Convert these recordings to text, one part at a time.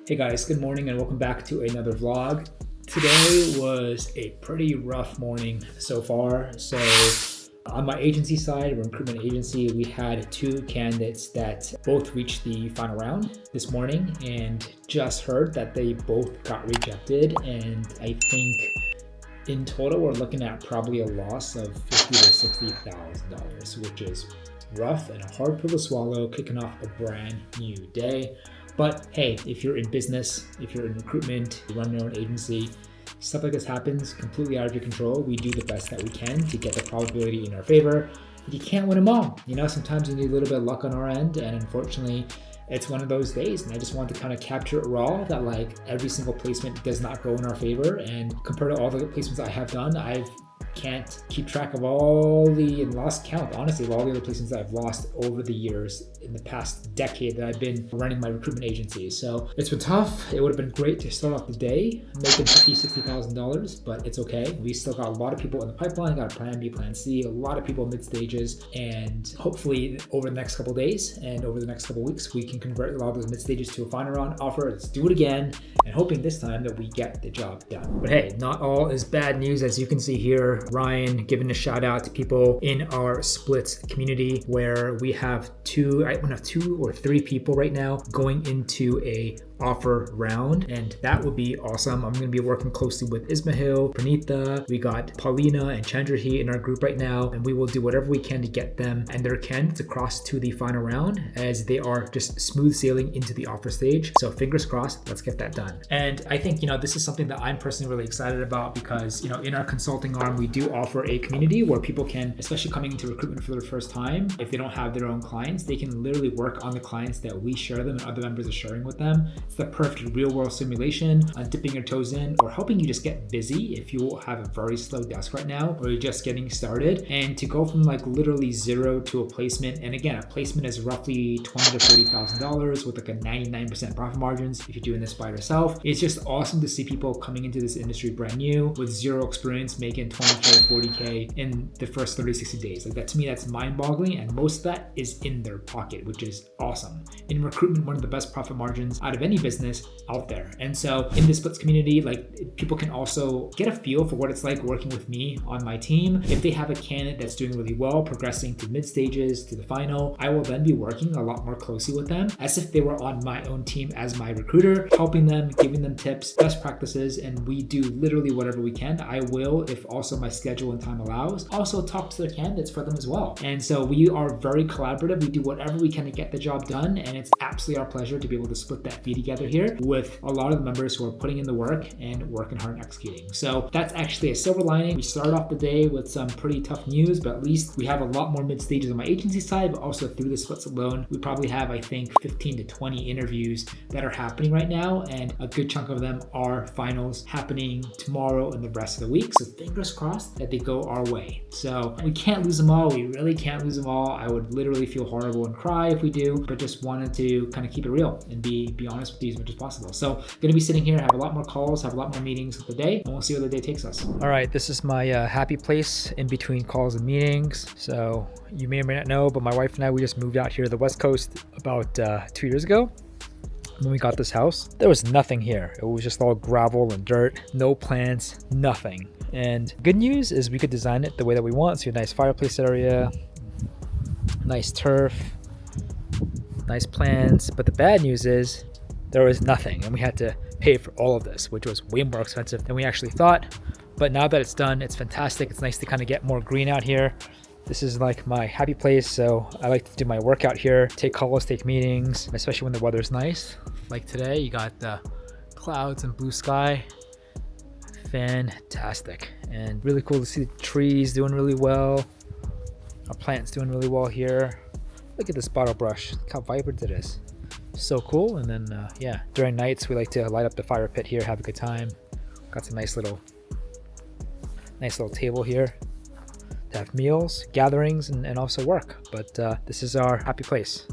Hey guys, good morning and welcome back to another vlog. Today was a pretty rough morning so far. So on my agency side, recruitment agency, we had two candidates that both reached the final round this morning and just heard that they both got rejected. And I think in total, we're looking at probably a loss of $50,000 to $60,000, which is rough and a hard pill to swallow, kicking off a brand new day. But hey, if you're in business, if you're in recruitment, you run your own agency, stuff like this happens completely out of your control. We do the best that we can to get the probability in our favor. But you can't win them all. You know, sometimes you need a little bit of luck on our end, and unfortunately, it's one of those days. And I just want to kind of capture it raw that like every single placement does not go in our favor. And compared to all the placements I have done, can't keep track of all the, and lost count, honestly, of all the other placements that I've lost over the years in the past decade that I've been running my recruitment agency. So it's been tough. It would have been great to start off the day making $50,000, $60,000, but it's okay. We still got a lot of people in the pipeline, got a plan B, plan C, a lot of people mid stages, and hopefully over the next couple of days and over the next couple of weeks, we can convert a lot of those mid stages to a final round offer. Let's do it again, and hoping this time that we get the job done. But hey, not all is bad news. As you can see here, Ryan giving a shout out to people in our splits community where we have two or three people right now going into a offer round, and that would be awesome. I'm going to be working closely with Ismail, Pranita, we got Paulina and Chandrahi in our group right now, and we will do whatever we can to get them and their candidates across to the final round as they are just smooth sailing into the offer stage. So fingers crossed, let's get that done. And I think, this is something that I'm personally really excited about because, in our consulting arm, we do offer a community where people can, especially coming into recruitment for the first time, if they don't have their own clients, they can literally work on the clients that we share them and other members are sharing with them. It's the perfect real world simulation on dipping your toes in or helping you just get busy if you have a very slow desk right now or you're just getting started. And to go from like literally zero to a placement, and again, a placement is roughly $20,000 to $30,000 with like a 99% profit margins if you're doing this by yourself. It's just awesome to see people coming into this industry brand new with zero experience making 20K, 40K in the first 30, 60 days. Like that, to me, that's mind boggling. And most of that is in their pocket, which is awesome. In recruitment, one of the best profit margins out of any business out there. And so in the splits community, like people can also get a feel for what it's like working with me on my team. If they have a candidate that's doing really well, progressing to mid stages to the final, I will then be working a lot more closely with them as if they were on my own team as my recruiter, helping them, giving them tips, best practices, and we do literally whatever we can. I will, if also my schedule and time allows, also talk to their candidates for them as well. And so we are very collaborative. We do whatever we can to get the job done, and it's absolutely our pleasure to be able to split that fee together here with a lot of the members who are putting in the work and working hard and executing. So that's actually a silver lining. We started off the day with some pretty tough news, but at least we have a lot more mid stages on my agency side, but also through the splits alone, we probably have, I think, 15 to 20 interviews that are happening right now, and a good chunk of them are finals happening tomorrow and the rest of the week. So fingers crossed that they go our way. So we can't lose them all. We really can't lose them all. I would literally feel horrible and cry if we do, but just wanted to kind of keep it real and be honest with you as much as possible. So going to be sitting here, have a lot more calls, have a lot more meetings of the day, and we'll see where the day takes us. All right, this is my happy place in between calls and meetings. So you may or may not know, but my wife and I, we just moved out here to the West Coast about 2 years ago. When we got this house, there was nothing here. It was just all gravel and dirt, no plants, nothing. And good news is we could design it the way that we want. So a nice fireplace area, nice turf, nice plants. But the bad news is there was nothing, and we had to pay for all of this, which was way more expensive than we actually thought. But now that it's done, it's fantastic. It's nice to kind of get more green out here. This is like my happy place, so I like to do my workout here, take calls, take meetings, especially when the weather's nice. Like today, you got the clouds and blue sky. Fantastic. And really cool to see the trees doing really well. Our plants doing really well here. Look at this bottle brush. Look how vibrant it is. So cool. And then, during nights, we like to light up the fire pit here, have a good time. Got some nice little table here to have meals, gatherings, and also work. But this is our happy place.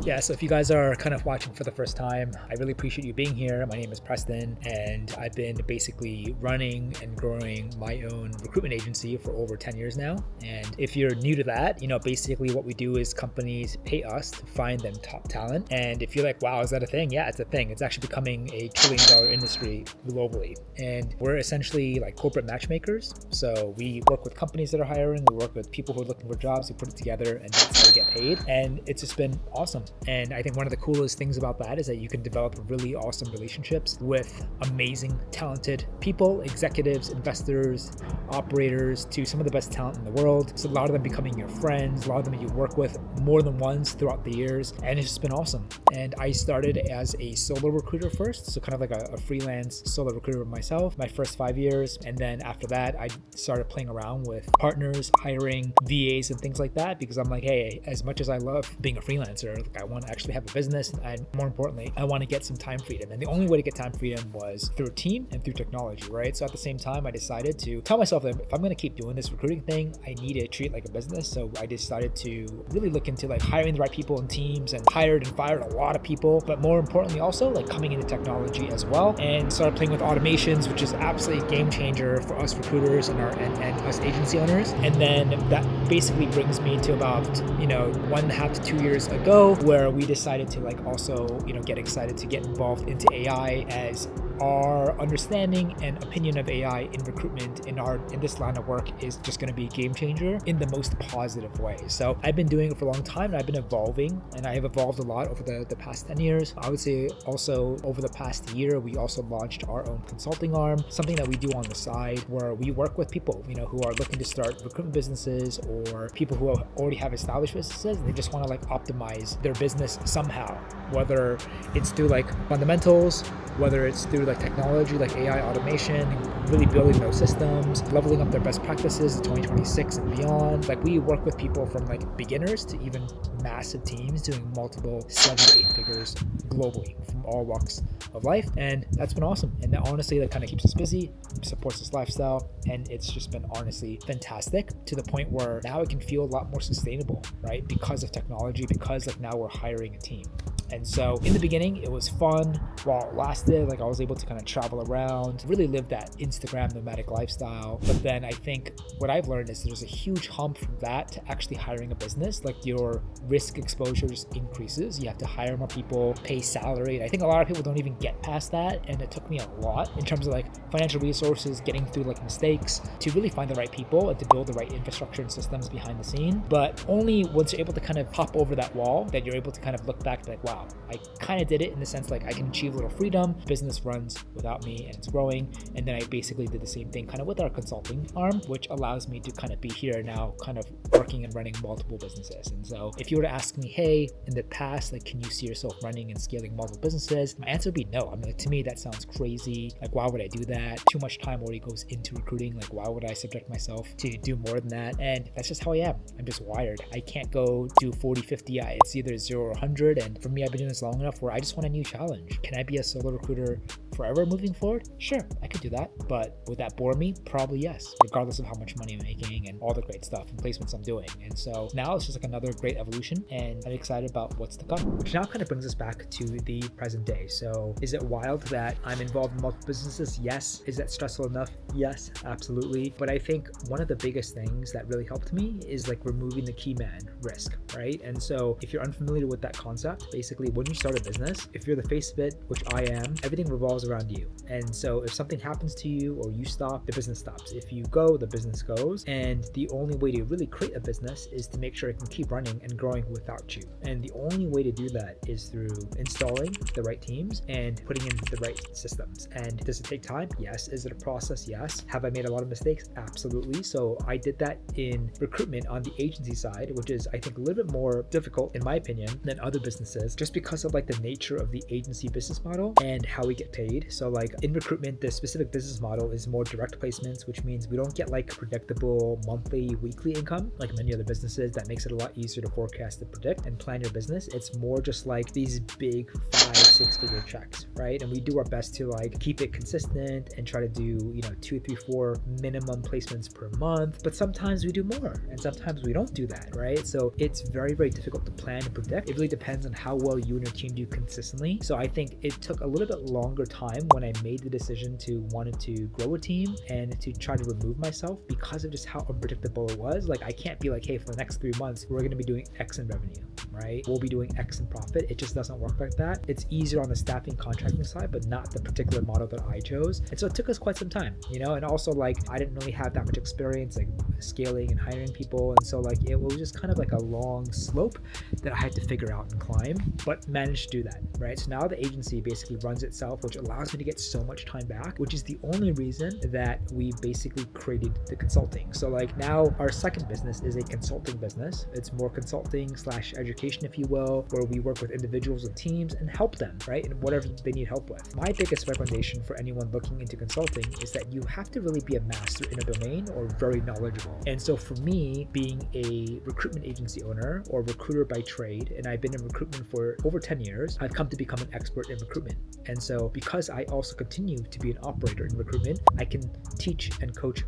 Yeah, so if you guys are kind of watching for the first time, I really appreciate you being here. My name is Preston, and I've been basically running and growing my own recruitment agency for over 10 years now. And if you're new to that, basically what we do is companies pay us to find them top talent. And if you're like, wow, is that a thing? Yeah, it's a thing. It's actually becoming a $1 trillion industry globally. And we're essentially like corporate matchmakers. So we work with companies that are hiring, we work with people who are looking for jobs, we put it together, and that's how we get paid. And it's just been awesome. And I think one of the coolest things about that is that you can develop really awesome relationships with amazing, talented people, executives, investors, operators, to some of the best talent in the world. So a lot of them becoming your friends, a lot of them you work with more than once throughout the years. And it's just been awesome. And I started as a solo recruiter first, so kind of like a freelance solo recruiter myself, my first 5 years. And then after that, I started playing around with partners, hiring VAs and things like that, because I'm like, hey, as much as I love being a freelancer, I want to actually have a business, and more importantly, I want to get some time freedom. And the only way to get time freedom was through a team and through technology, right? So at the same time, I decided to tell myself that if I'm going to keep doing this recruiting thing, I need to treat it like a business. So I decided to really look into like hiring the right people in teams, and hired and fired a lot of people, but more importantly also like coming into technology as well, and started playing with automations, which is absolutely a game changer for us recruiters and us agency owners. And then that basically brings me to about 1.5 to 2 years ago, where we decided to like also get excited to get involved into AI, as our understanding and opinion of AI in recruitment in this line of work is just going to be a game changer in the most positive way. So I've been doing it for a long time, and I've been evolving, and I have evolved a lot over the past 10 years. I would say also over the past year, we also launched our own consulting arm, something that we do on the side, where we work with people who are looking to start recruitment businesses, or people who already have established businesses, and they just want to like optimize their business somehow, whether it's through like fundamentals, whether it's through like technology like AI automation, really building those systems, leveling up their best practices in 2026 and beyond. Like we work with people from like beginners to even massive teams doing multiple 7 to 8 figures globally from all walks of life. And that's been awesome. And that honestly, that kind of keeps us busy, supports this lifestyle. And it's just been honestly fantastic, to the point where now it can feel a lot more sustainable, right? Because of technology, because like now we're hiring a team. And so in the beginning, it was fun while it lasted. Like I was able to kind of travel around, really live that Instagram nomadic lifestyle. But then I think what I've learned is there's a huge hump from that to actually hiring a business. Like your risk exposure just increases. You have to hire more people, pay salary. I think a lot of people don't even get past that. And it took me a lot in terms of like financial resources, getting through like mistakes, to really find the right people and to build the right infrastructure and systems behind the scene. But only once you're able to kind of hop over that wall, that you're able to kind of look back and be like, wow, I kind of did it, in the sense like I can achieve a little freedom, business runs without me, and it's growing. And then I basically did the same thing kind of with our consulting arm, which allows me to kind of be here now, kind of working and running multiple businesses. And so if you were to ask me, hey, in the past, like, can you see yourself running and scaling multiple businesses? My answer would be no. I mean, like, to me, that sounds crazy. Like, why would I do that? Too much time already goes into recruiting. Like, why would I subject myself to do more than that? And that's just how I am. I'm just wired. I can't go do 40, 50. It's either 0 or 100. And for me, I've been doing this long enough where I just want a new challenge. Can I be a solo recruiter forever moving forward? Sure, I could do that. But would that bore me? Probably yes, regardless of how much money I'm making and all the great stuff and placements I'm doing. And so now it's just like another great evolution, and I'm excited about what's to come. Which now kind of brings us back to the present day. So is it wild that I'm involved in multiple businesses? Yes. Is that stressful enough? Yes, absolutely. But I think one of the biggest things that really helped me is like removing the key man risk, right? And so if you're unfamiliar with that concept, basically when you start a business, if you're the face of it, which I am, everything revolves around you. And so if something happens to you or you stop, the business stops. If you go, the business goes. And the only way to really create a business is to make sure it can keep running and growing without you. And the only way to do that is through installing the right teams and putting in the right systems. And does it take time? Yes. Is it a process? Yes. Have I made a lot of mistakes? Absolutely. So I did that in recruitment on the agency side, which is I think a little bit more difficult in my opinion than other businesses, just because of like the nature of the agency business model and how we get paid. So like in recruitment, the specific business model is more direct placements, which means we don't get like predictable monthly, weekly income like many other businesses. That makes it a lot easier to forecast and predict and plan your business. It's more just like these big 5-6 figure checks, right? And we do our best to like keep it consistent and try to do 2, 3, 4 minimum placements per month. But sometimes we do more and sometimes we don't do that, right? So it's very, very difficult to plan and predict. It really depends on how well you and your team do consistently. So I think it took a little bit longer time when I made the decision to wanted to grow a team and to try to remove myself because of just how unpredictable it was. Like I can't be like, hey, for the next 3 months, we're going to be doing X in revenue, right? We'll be doing X in profit. It just doesn't work like that. It's easier on the staffing contracting side, but not the particular model that I chose. And so it took us quite some time, and also like I didn't really have that much experience like scaling and hiring people. And so like it was just kind of like a long slope that I had to figure out and climb, but managed to do that, right? So now the agency basically runs itself, which allows me to get so much time back, which is the only reason that we basically created the consulting. So like now our second business is a consulting business. It's more consulting / education, if you will, where we work with individuals and teams and help them, right? And whatever they need help with. My biggest recommendation for anyone looking into consulting is that you have to really be a master in a domain or very knowledgeable. And so for me, being a recruitment agency owner or recruiter by trade, and I've been in recruitment for over 10 years, I've come to become an expert in recruitment. And so because I also continue to be an operator in recruitment, I can teach and coach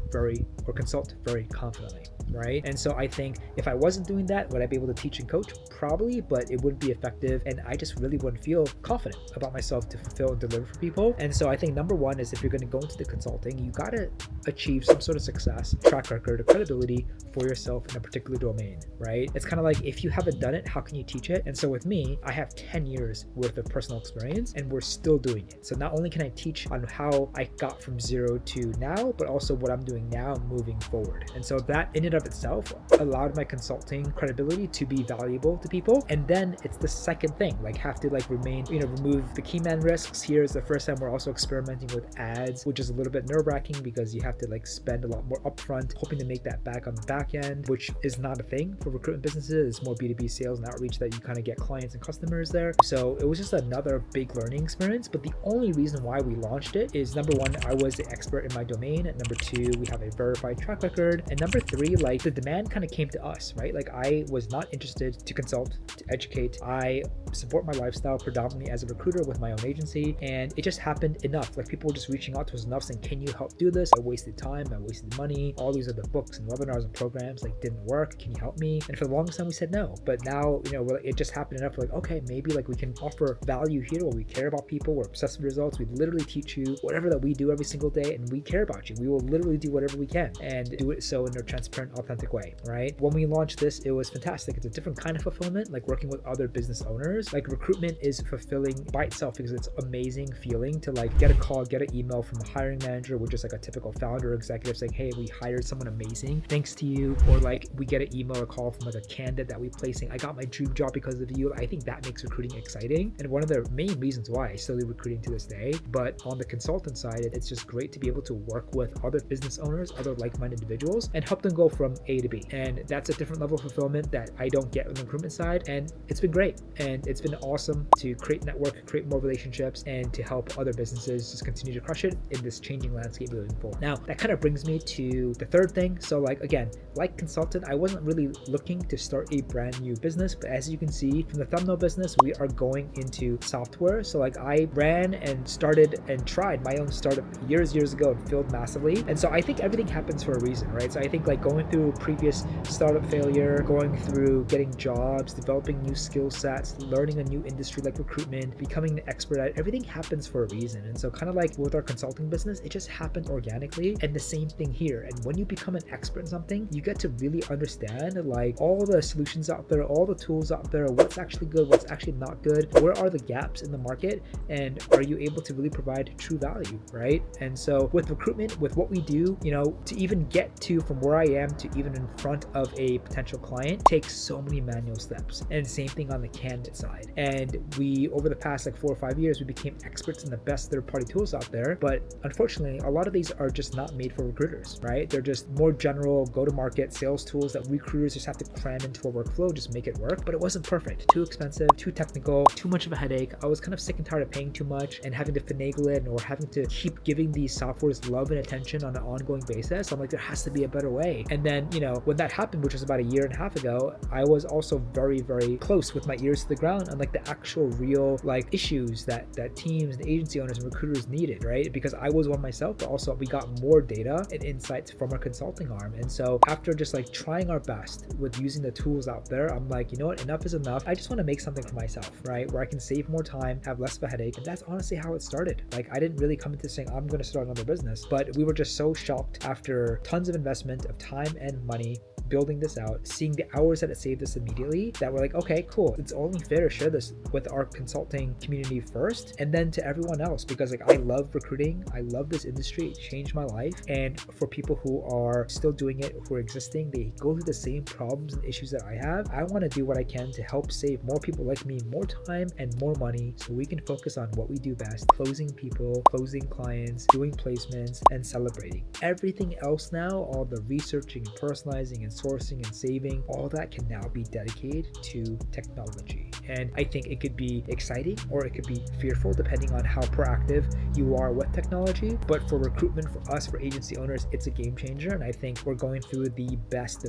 consult very confidently, right? And so I think if I wasn't doing that, would I be able to teach and coach? Probably, but it wouldn't be effective. And I just really wouldn't feel confident about myself to fulfill and deliver for people. And so I think number one is if you're going to go into the consulting, you got to achieve some sort of success, track record, or credibility for yourself in a particular domain, right? It's kind of like if you haven't done it, how can you teach it? And so with me, I have 10 years worth of personal experience and we're still doing it. So not only can I teach on how I got from zero to now, but also what I'm doing now moving forward. And so that in and of itself allowed my consulting credibility to be valuable to people. And then it's the second thing, like have to like remove the key man risks. Here's the first time we're also experimenting with ads, which is a little bit nerve-wracking because you have to like spend a lot more upfront, hoping to make that back on the back end, which is not a thing for recruitment businesses. It's more B2B sales and outreach that you kind of get clients and customers there. So it was just another big learning experience. But the only reason why we launched it is number one, I was the expert in my domain. And number two, we have a verified track record. And number three, like the demand kind of came to us, right? Like I was not interested to consult, to educate. I support my lifestyle predominantly as a recruiter with my own agency. And it just happened enough. Like people were just reaching out to us enough saying, can you help do this? I wasted time, I wasted money. All these other books and webinars and programs like didn't work. Can you help me? And for the longest time we said no. But now, it just happened enough. We're like, okay, maybe like we can offer value here where we care about people. We're obsessed with results. We literally teach you whatever that we do every single day and we care about you. We will literally do whatever we can and do it so in a transparent, authentic way, right? When we launched this, it was fantastic. It's a different kind of fulfillment, like working with other business owners. Like recruitment is fulfilling by itself because it's amazing feeling to like get a call, get an email from a hiring manager, which is like a typical founder or executive saying, hey, we hired someone amazing thanks to you. Or like we get an email or call from like a candidate that we placing, I got my dream job because of you. I think that makes recruiting exciting. And one of the main reasons why I still do recruiting to this day. But on the consultant side, it's just great to be able to work with other business owners, other like-minded individuals, and help them go from A to B. And that's a different level of fulfillment that I don't get on the recruitment side. And it's been great. And it's been awesome to create network, create more relationships, and to help other businesses just continue to crush it in this changing landscape moving forward. Now, that kind of brings me to the third thing. So like, again, like consultant, I wasn't really looking to start a brand new business, but as you can see from the thumbnail business, we are going into software. So like I ran and started and tried my own startup years ago and failed massively. And so I think everything happens for a reason, right? So I think like going through previous startup failure, going through getting jobs, developing new skill sets, learning a new industry like recruitment, becoming an expert at it, everything happens for a reason. And so kind of like with our consulting business, it just happened organically. And the same thing here. And when you become an expert in something, you get to really understand like all the solutions out there, all the tools out there, what's actually good, what's actually not good, where are the gaps in the market, and are you able to really provide true value, right? And so with recruitment, with what we do, to even get to from where I am to even in front of a potential client takes so many manual steps. And same thing on the candidate side. side. And we, over the past like 4 or 5 years, we became experts in the best third-party tools out there. But unfortunately, a lot of these are just not made for recruiters, right? They're just more general go-to-market sales tools that recruiters just have to cram into a workflow, just make it work. But it wasn't perfect. Too expensive, too technical, too much of a headache. I was kind of sick and tired of paying too much and having to finagle it, or having to keep giving these softwares love and attention on an ongoing basis. I'm like, there has to be a better way. And then, when that happened, which was about 1.5 years ago, I was also very, very close with my ears to the ground on like the actual real like issues that teams and agency owners and recruiters needed, right? Because I was one myself, but also we got more data and insights from our consulting arm. And so after just like trying our best with using the tools out there, I'm like, you know what, enough is enough. I just want to make something for myself, right? Where I can save more time, have less of a headache. And that's honestly how it started. Like, I didn't really come into saying I'm going to start another business, but we were just so shocked after tons of investment of time and money building this out, seeing the hours that it saved us immediately, that we're like, okay, cool. It's only fair to share this with our consulting community first, and then to everyone else, because like I love recruiting. I love this industry. It changed my life. And for people who are still doing it, who are existing, they go through the same problems and issues that I have. I want to do what I can to help save more people like me more time and more money, so we can focus on what we do best: closing people, closing clients, doing placements, and celebrating. Everything else now, all the researching and personalizing and sourcing and saving, all that can now be dedicated to technology. And I think it could be exciting or it could be fearful depending on how proactive you are with technology. But for recruitment, for us, for agency owners, it's a game changer. And I think we're going through the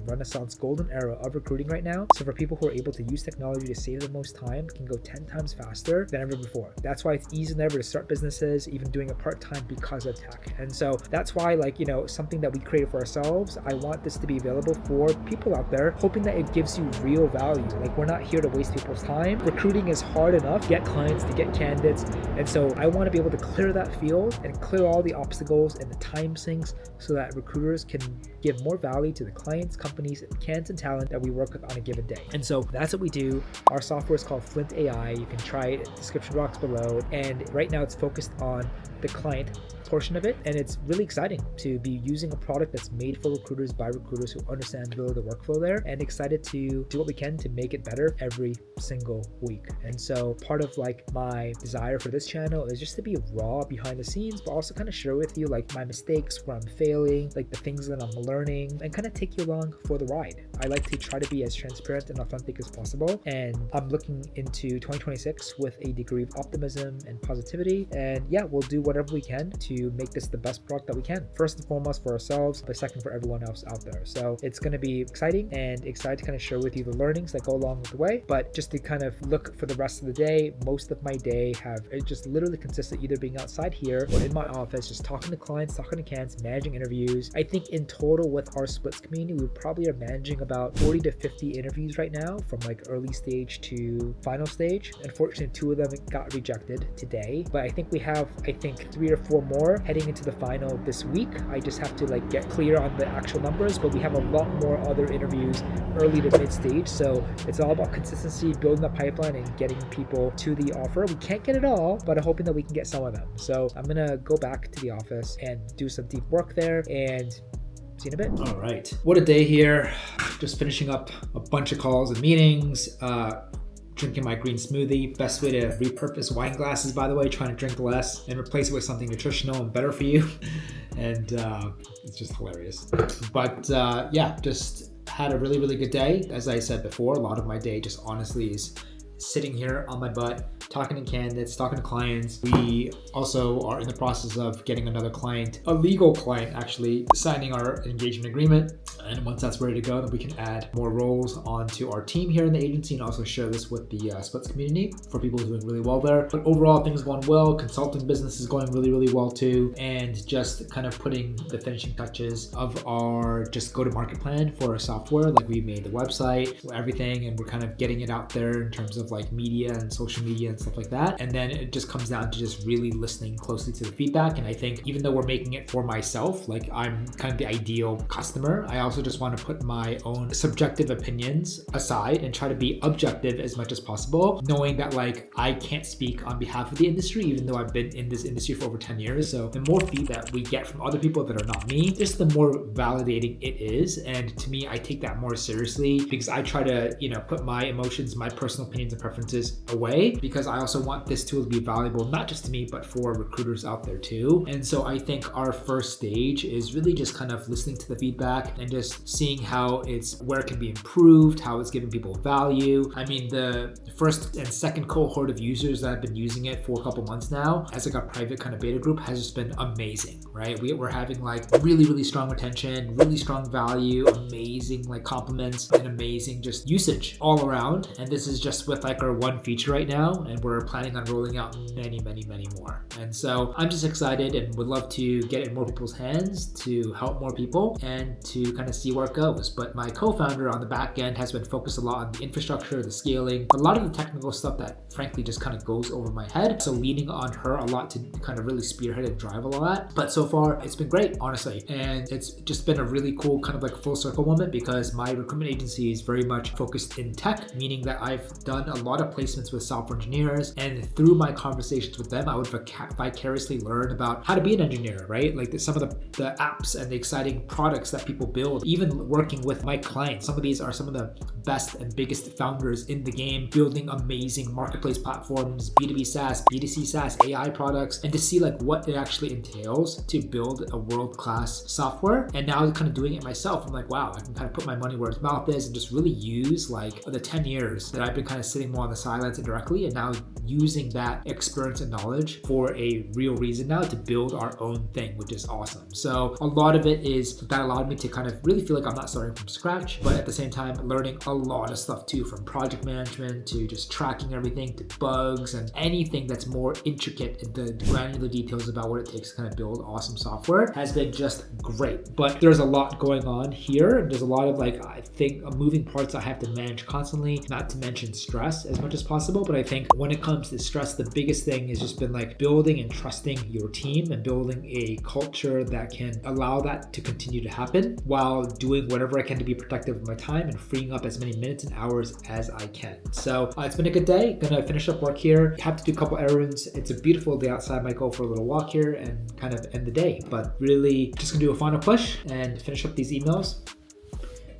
Renaissance golden era of recruiting right now. So for people who are able to use technology to save the most time, it can go 10 times faster than ever before. That's why it's easy than ever to start businesses, even doing it part-time, because of tech. And so that's why, something that we created for ourselves, I want this to be available for people out there, hoping that it gives you real value. Like, we're not here to waste people's time. Recruiting is hard enough, get clients, to get candidates. And so I want to be able to clear that field and clear all the obstacles and the time sinks, so that recruiters can give more value to the clients, companies, candidates, and talent that we work with on a given day. And so that's what we do. Our software is called Flint AI. You can try it in the description box below. And right now it's focused on the client portion of it, and it's really exciting to be using a product that's made for recruiters by recruiters who understand really the workflow there, and excited to do what we can to make it better every single week. And so part of like my desire for this channel is just to be raw behind the scenes, but also kind of share with you like my mistakes, where I'm failing, like the things that I'm learning, and kind of take you along for the ride. I like to try to be as transparent and authentic as possible, and I'm looking into 2026 with a degree of optimism and positivity. And yeah, we'll do whatever we can to make this the best product that we can. First and foremost for ourselves, but second for everyone else out there. So it's going to be exciting, and excited to kind of share with you the learnings that go along with the way. But just to kind of look for the rest of the day, most of my day it just literally consists of either being outside here or in my office, just talking to clients, talking to candidates, managing interviews. I think in total with our splits community, we probably are managing about 40 to 50 interviews right now, from like early stage to final stage. Unfortunately, 2 of them got rejected today, but I think we have 3 or 4 more heading into the final this week. I just have to like get clear on the actual numbers, but we have a lot more other interviews early to mid stage. So it's all about consistency, building the pipeline, and getting people to the offer. We can't get it all, but I'm hoping that we can get some of them. So I'm gonna go back to the office and do some deep work there, and see you in a bit. All right, what a day here. Just finishing up a bunch of calls and meetings, drinking my green smoothie. Best way to repurpose wine glasses, by the way, trying to drink less and replace it with something nutritional and better for you. And it's just hilarious. But yeah, just had a really, really good day. As I said before, a lot of my day just honestly is sitting here on my butt, talking to candidates, talking to clients. We also are in the process of getting another client, a legal client actually, signing our engagement agreement. And once that's ready to go, then we can add more roles onto our team here in the agency, and also share this with the splits community for people doing really well there. But overall, things going well. Consulting business is going really, really well too. And just kind of putting the finishing touches of our just go-to-market plan for our software. Like, we made the website, everything, and we're kind of getting it out there in terms of like media and social media and stuff like that. And then it just comes down to just really listening closely to the feedback. And I think even though we're making it for myself, like I'm kind of the ideal customer, I also also just want to put my own subjective opinions aside and try to be objective as much as possible, knowing that like I can't speak on behalf of the industry, even though I've been in this industry for over 10 years. So the more feedback we get from other people that are not me, just the more validating it is. And to me, I take that more seriously because I try to, put my emotions, my personal opinions and preferences away, because I also want this tool to be valuable, not just to me, but for recruiters out there too. And so I think our first stage is really just kind of listening to the feedback and just seeing where it can be improved, how it's giving people value. I mean, the first and second cohort of users that have been using it for a couple months now, as like a private kind of beta group, has just been amazing, right? We're having like really, really strong retention, really strong value, amazing like compliments, and amazing just usage all around. And this is just with like our one feature right now, and we're planning on rolling out many, many, many more. And so I'm just excited and would love to get it in more people's hands to help more people and to kind of see where it goes. But my co-founder on the back end has been focused a lot on the infrastructure, the scaling, a lot of the technical stuff that frankly just kind of goes over my head. So leaning on her a lot to kind of really spearhead and drive all of that. But so far it's been great, honestly. And it's just been a really cool kind of like full circle moment, because my recruitment agency is very much focused in tech, meaning that I've done a lot of placements with software engineers, and through my conversations with them, I would vicariously learn about how to be an engineer, right? Like some of the apps and the exciting products that people build, even working with my clients. Some of these are some of the best and biggest founders in the game, building amazing marketplace platforms, B2B SaaS, B2C SaaS, AI products, and to see like what it actually entails to build a world-class software. And now kind of doing it myself, I'm like, wow, I can kind of put my money where its mouth is and just really use like the 10 years that I've been kind of sitting more on the sidelines indirectly, and now using that experience and knowledge for a real reason now to build our own thing, which is awesome. So a lot of it is that allowed me to kind of really feel like I'm not starting from scratch, but at the same time learning a lot of stuff too, from project management to just tracking everything to bugs and anything that's more intricate in the granular details about what it takes to kind of build awesome software has been just great. But there's a lot going on here. There's a lot of like, I think, moving parts I have to manage constantly, not to mention stress as much as possible. But I think when it comes to stress, the biggest thing has just been like building and trusting your team and building a culture that can allow that to continue to happen while doing whatever I can to be productive with my time and freeing up as many minutes and hours as I can. So it's been a good day. Gonna finish up work here. Have to do a couple errands. It's a beautiful day outside. Might go for a little walk here and kind of end the day, but really just gonna do a final push and finish up these emails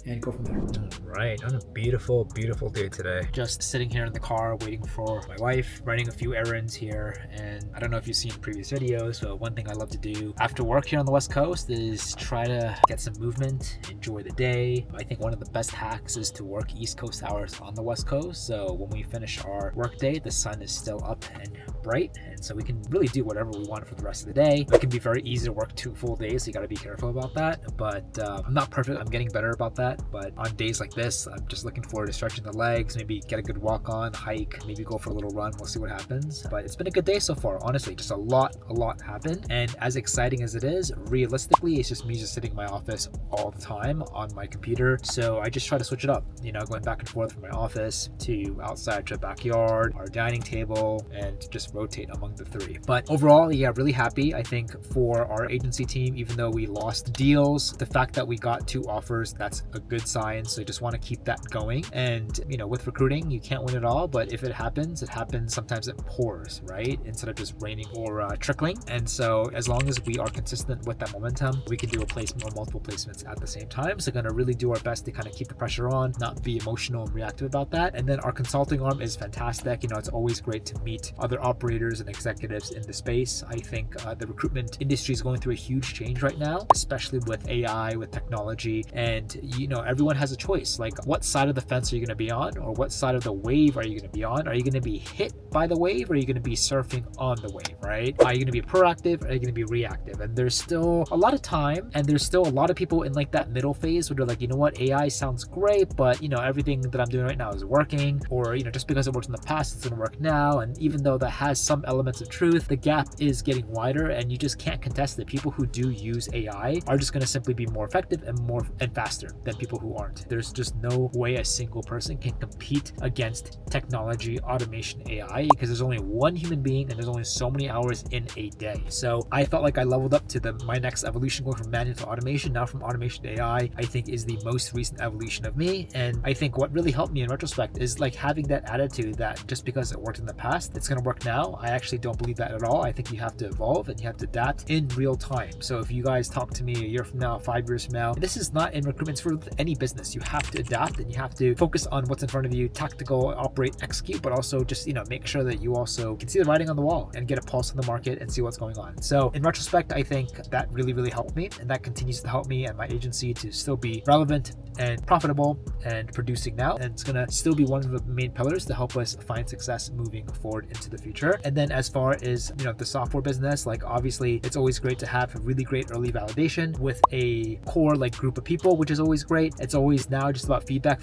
and go from there. All right, on a beautiful, beautiful day today. Just sitting here in the car waiting for my wife, running a few errands here. And I don't know if you've seen previous videos, but one thing I love to do after work here on the West Coast is try to get some movement, enjoy the day. I think one of the best hacks is to work East Coast hours on the West Coast. So when we finish our work day, the sun is still up and bright. And so we can really do whatever we want for the rest of the day. It can be very easy to work 2 full days, so you got to be careful about that. But I'm not perfect. I'm getting better about that. But on days like this, I'm just looking forward to stretching the legs, maybe get a good walk on, hike, maybe go for a little run. We'll see what happens. But it's been a good day so far, honestly. Just a lot happened. And as exciting as it is, realistically, it's just me just sitting in my office all the time on my computer. So I just try to switch it up, going back and forth from my office to outside to the backyard, our dining table, and just rotate among the 3. But overall, yeah, really happy. I think for our agency team, even though we lost deals, the fact that we got 2 offers, that's a good sign. So I just want to keep that going. And with recruiting, you can't win it all, but if it happens, sometimes it pours, right? Instead of just raining or trickling. And so as long as we are consistent with that momentum, we can do a placement or multiple placements at the same time. So gonna really do our best to kind of keep the pressure on, not be emotional and reactive about that. And then our consulting arm is fantastic. It's always great to meet other operators and executives in the space. I think the recruitment industry is going through a huge change right now, especially with AI, with technology, and everyone has a choice. Like, what side of the fence are you going to be on, or what side of the wave are you going to be on? Are you going to be hit by the wave, or are you going to be surfing on the wave, right? Are you going to be proactive, or are you going to be reactive? And there's still a lot of time, and there's still a lot of people in like that middle phase where they're like, AI sounds great, but everything that I'm doing right now is working, or just because it worked in the past, it's going to work now. And even though that has some elements of truth, the gap is getting wider, and you just can't contest it. People who do use AI are just going to simply be more effective and faster than people who aren't. There's just no way a single person can compete against technology, automation, AI. Why? Because there's only one human being and there's only so many hours in a day. So I felt like I leveled up to my next evolution, going from manual to automation, now from automation to AI. I think is the most recent evolution of me. And I think what really helped me in retrospect is like having that attitude that just because it worked in the past, it's going to work now. I actually don't believe that at all. I think you have to evolve and you have to adapt in real time. So if you guys talk to me a year from now, 5 years from now, this is not in recruitment, it's for any business. You have to adapt and you have to focus on what's in front of you, tactical, operate, execute, but also just, make sure that you also can see the writing on the wall and get a pulse on the market and see what's going on. So in retrospect, I think that really, really helped me, and that continues to help me and my agency to still be relevant and profitable and producing now. And it's going to still be one of the main pillars to help us find success moving forward into the future. And then as far as, the software business, like obviously it's always great to have a really great early validation with a core like group of people, which is always great. It's always now just about feedback,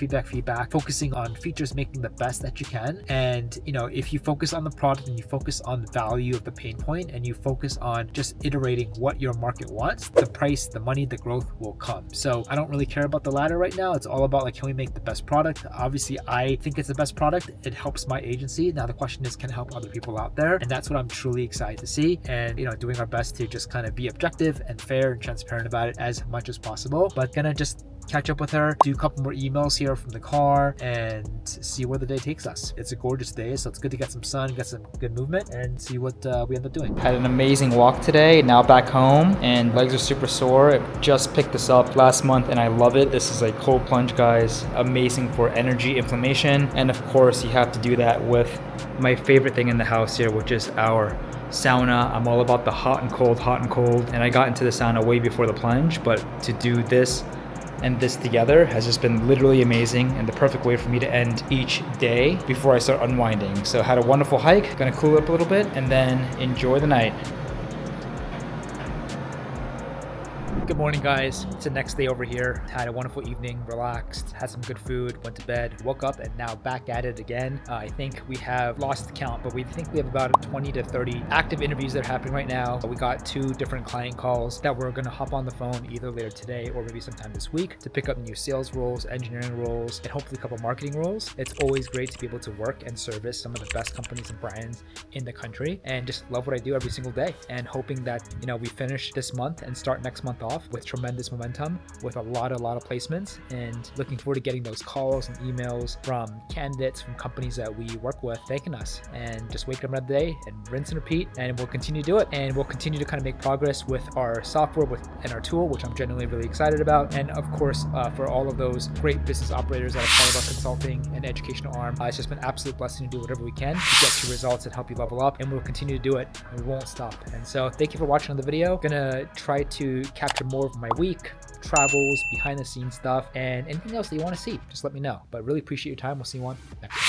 focusing on features, making the best that you can. And, if you focus on the product and you focus on the value of the pain point and you focus on just iterating what your market wants, the price, the money, the growth will come. So I don't really care about the latter right now. It's all about like, can we make the best product? Obviously, I think it's the best product. It helps my agency. Now the question is, can it help other people out there? And that's what I'm truly excited to see. And, doing our best to just kind of be objective and fair and transparent about it as much as possible. But gonna just catch up with her, do a couple more emails here from the car, and see where the day takes us. It's a gorgeous day, so it's good to get some sun, get some good movement, and see what we end up doing. Had an amazing walk today, now back home, and legs are super sore. I just picked this up last month, and I love it. This is a cold plunge, guys. Amazing for energy, inflammation, and of course, you have to do that with my favorite thing in the house here, which is our sauna. I'm all about the hot and cold, and I got into the sauna way before the plunge, but to do this and this together has just been literally amazing and the perfect way for me to end each day before I start unwinding. So had a wonderful hike, gonna cool up a little bit and then enjoy the night. Good morning, guys. It's the next day over here. Had a wonderful evening, relaxed, had some good food, went to bed, woke up, and now back at it again. I think we have lost count, but we think we have about 20 to 30 active interviews that are happening right now. We got 2 different client calls that we're gonna hop on the phone either later today or maybe sometime this week to pick up new sales roles, engineering roles, and hopefully a couple marketing roles. It's always great to be able to work and service some of the best companies and brands in the country, and just love what I do every single day, and hoping that, we finish this month and start next month off with tremendous momentum, with a lot of placements, and looking forward to getting those calls and emails from candidates from companies that we work with thanking us, and just wake up another day and rinse and repeat. And we'll continue to do it, and we'll continue to kind of make progress with our software and our tool, which I'm genuinely really excited about. And of course, for all of those great business operators that are part of our consulting and educational arm, it's just been an absolute blessing to do whatever we can to get you results and help you level up, and we'll continue to do it, and we won't stop. And so thank you for watching on the video. Gonna try to capture more of my week, travels, behind the scenes stuff, and anything else that you want to see, just let me know. But really appreciate your time. We'll see you on next time.